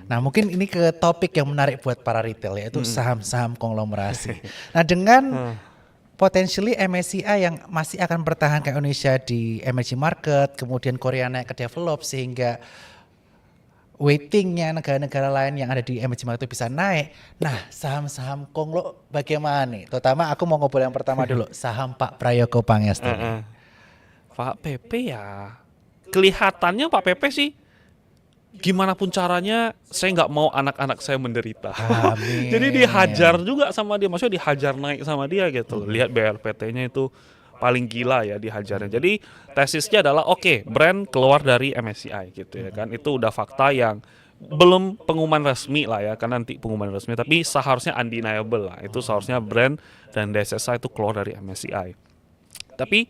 Nah, mungkin ini ke topik yang menarik buat para retail, yaitu Mm-mm. saham-saham konglomerasi. Nah, dengan Hah. potentially MSCI yang masih akan bertahan ke Indonesia di emerging market, kemudian Korea naik ke develop sehingga weightingnya negara-negara lain yang ada di emerging market itu bisa naik. Nah, saham-saham konglo bagaimana nih? Terutama aku mau ngobrol yang pertama dulu, saham Pak Prayogo Pangestu nih. Heeh. Pak PP ya, kelihatannya Pak PP sih gimana pun caranya saya nggak mau anak-anak saya menderita. Jadi dihajar Amin. juga sama dia, maksudnya dihajar naik sama dia gitu. Lihat BRPT-nya itu paling gila ya dihajarnya. Jadi tesisnya adalah oke, brand keluar dari MSCI gitu ya kan. Itu udah fakta yang belum pengumuman resmi lah ya, kan nanti pengumuman resmi, tapi seharusnya undeniable lah. Itu seharusnya brand dan DSSA itu keluar dari MSCI. Tapi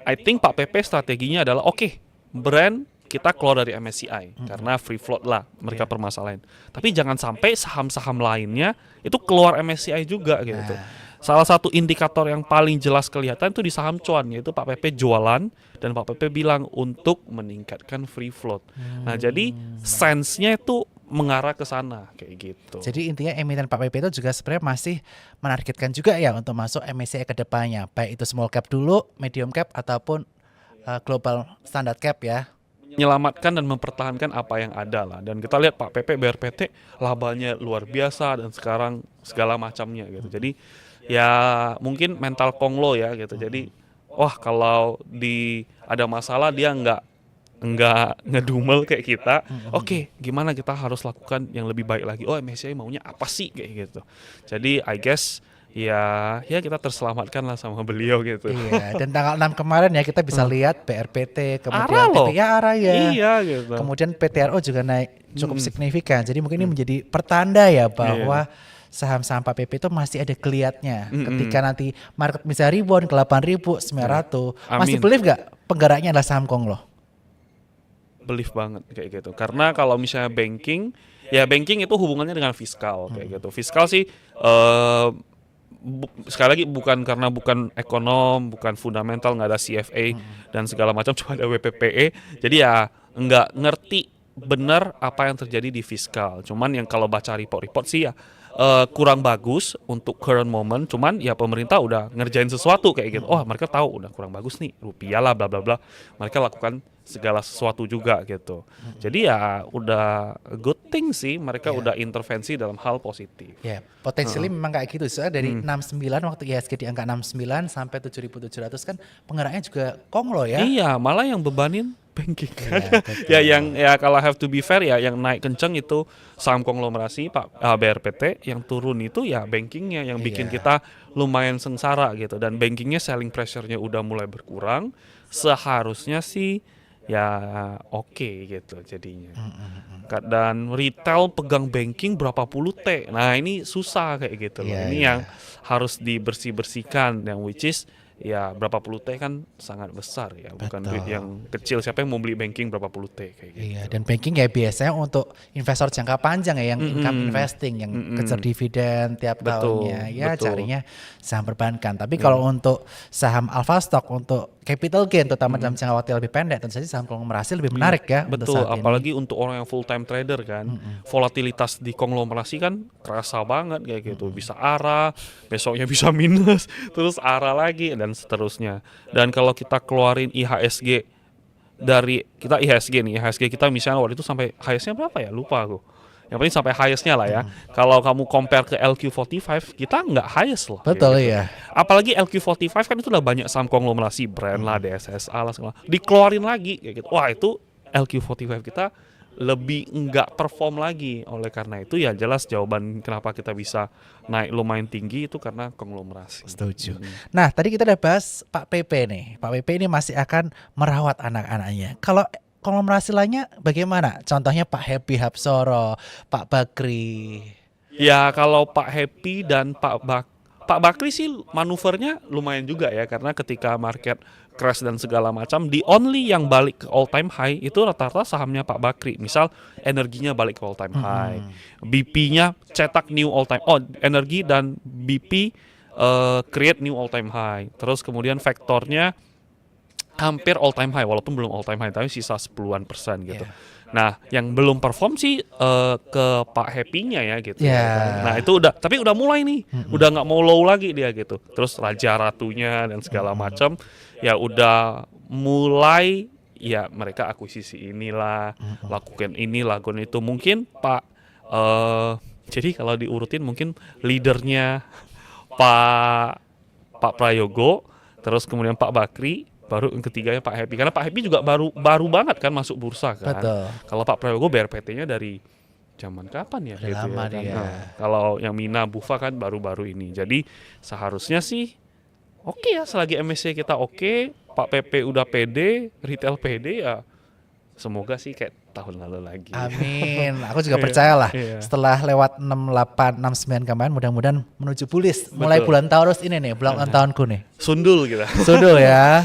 I think Pak PP strateginya adalah oke, brand kita keluar dari MSCI karena free float lah mereka Iya. permasalahan. Tapi jangan sampai saham-saham lainnya itu keluar MSCI juga gitu. Nah, Salah satu indikator yang paling jelas kelihatan itu di saham cuan, yaitu Pak PP jualan dan Pak PP bilang untuk meningkatkan free float. Nah, jadi sense-nya itu mengarah ke sana kayak gitu. jadi intinya emiten Pak PP itu juga sebenarnya masih menargetkan juga ya untuk masuk MSCI ke depannya, baik itu small cap dulu, medium cap ataupun global standard cap ya. Menyelamatkan dan mempertahankan apa yang ada lah. Dan kita lihat Pak PP BRPT labanya luar biasa dan sekarang segala macamnya gitu. Jadi ya mungkin mental konglo ya gitu. Jadi wah kalau ada masalah dia nggak ngedumel kayak kita. Oke, gimana kita harus lakukan yang lebih baik lagi? Oh, MSCI maunya apa sih kayak gitu. Jadi I guess ya kita terselamatkan lah sama beliau gitu. Iya, dan tanggal 6 kemarin ya kita bisa lihat BRPT, kemudian Arah loh. TPI ARA ya. Iya gitu. Kemudian PTRO juga naik cukup Mm-mm. signifikan. Jadi mungkin ini menjadi pertanda ya Iya. bahwa saham-saham Pak PP itu masih ada geliatnya. Ketika Mm-mm. nanti market bisa rebound ke 8.900, masih Amin. believe gak penggeraknya adalah saham Konglo? Belief banget kayak gitu. Karena kalau misalnya banking, ya banking itu hubungannya dengan fiskal kayak gitu. Fiskal sih sekali lagi bukan karena bukan ekonom, bukan fundamental, nggak ada CFA dan segala macam, cuma ada WPPE. Jadi ya nggak ngerti benar apa yang terjadi di fiskal. Cuman yang kalau baca report-report sih ya kurang bagus untuk current moment. Cuman ya pemerintah udah ngerjain sesuatu kayak gitu. Oh, mereka tahu udah kurang bagus nih, rupiah lah bla bla bla. Mereka lakukan segala sesuatu juga gitu. Jadi ya udah good thing sih mereka Ya, udah intervensi dalam hal positif. ya, potensialnya memang kayak gitu. Soalnya dari Hmm. 69 waktu IHSG di angka 69 sampai 7.700 kan penggeraknya juga Konglo ya. Iya, malah yang bebanin banking kan. Iya, Ya betul. yang ya kalau have to be fair ya yang naik kenceng itu saham konglomerasi Pak BRPT, yang turun itu ya bankingnya yang bikin Iya. kita lumayan sengsara gitu, dan bankingnya selling pressure-nya udah mulai berkurang. Seharusnya sih ya oke gitu jadinya. Dan retail pegang banking berapa puluh T. Nah, ini susah kayak gitu loh. Iya, Ini iya. yang harus dibersih-bersihkan, yang which is ya berapa puluh T kan sangat besar ya, bukan duit Betul. yang kecil. Siapa yang mau beli banking berapa puluh T kayak Iya, gitu. dan banking ya biasanya untuk investor jangka panjang ya, yang income Mm-mm. investing, yang kejar Mm-mm. dividen tiap tahunnya, Betul, ya betul. carinya saham perbankan. Tapi kalau Ya. untuk saham alpha stock, untuk capital gain, terutama dalam jangka waktu yang lebih pendek, tentu saja saham konglomerasi lebih Iya, menarik ya untuk betul. saat ini. Apalagi untuk orang yang full time trader kan, volatilitas di konglomerasi kan kerasa banget kayak gitu. Bisa ARA, besoknya bisa minus, terus ARA lagi dan seterusnya. Dan kalau kita keluarin IHSG dari kita IHSG nih, IHSG kita misalnya waktu itu sampai highest-nya berapa ya? Lupa aku. Yang penting sampai highest-nya lah ya. Kalau kamu compare ke LQ45, kita nggak highest loh kayak Betul gitu. ya. Apalagi LQ45 kan itu udah banyak saham konglomerasi, brand lah, DSSA lah segala. Dikeluarin lagi kayak gitu. Wah, itu LQ45 kita lebih nggak perform lagi. Oleh karena itu ya jelas jawaban kenapa kita bisa naik lumayan tinggi itu karena konglomerasi. Setuju. Nah, tadi kita udah bahas Pak PP nih. Pak PP ini masih akan merawat anak-anaknya. Kalau konglomerasi lainnya bagaimana? Contohnya Pak Happy Hapsoro, Pak Bakri. Ya kalau Pak Happy dan Pak Bakri sih manuvernya lumayan juga ya, karena ketika market crash dan segala macam, the only yang balik ke all time high itu rata-rata sahamnya Pak Bakri. Misal energinya balik ke all time high, BP-nya cetak new all time. Oh, energi dan BP create new all time high. Terus kemudian faktornya hampir all time high, walaupun belum all time high, tapi sisa 10-an% gitu. Iya. Nah, yang belum perform sih ke Pak Happy-nya ya gitu. Iya. Nah, itu tapi udah mulai nih, udah nggak mau low lagi dia gitu. Terus Raja Ratunya dan segala macam, ya udah mulai ya mereka akuisisi inilah, lakukan ini, lakukan itu. Mungkin jadi kalau diurutin mungkin leadernya Pak Prayogo, terus kemudian Pak Bakri, baru yang ketiganya Pak Happy. Karena Pak Happy juga baru banget kan masuk bursa kan. Betul. Kalau Pak Prayogo BRPT-nya dari zaman kapan ya? Udah gitu lama ya kan. dia. Nah, kalau yang Mina Bufa kan baru-baru ini. Jadi seharusnya sih oke ya, selagi MSC kita oke, Pak PP udah pede, retail pede ya. Semoga sih kayak tahun lalu lagi. Amin. Aku juga percaya lah. Iya. Setelah lewat 68, 69 kemarin, mudah-mudahan menuju Bulis. Mulai Betul. bulan Taurus ini nih, bulan ulang tahunku nih. Sundul gitu. Sudul ya.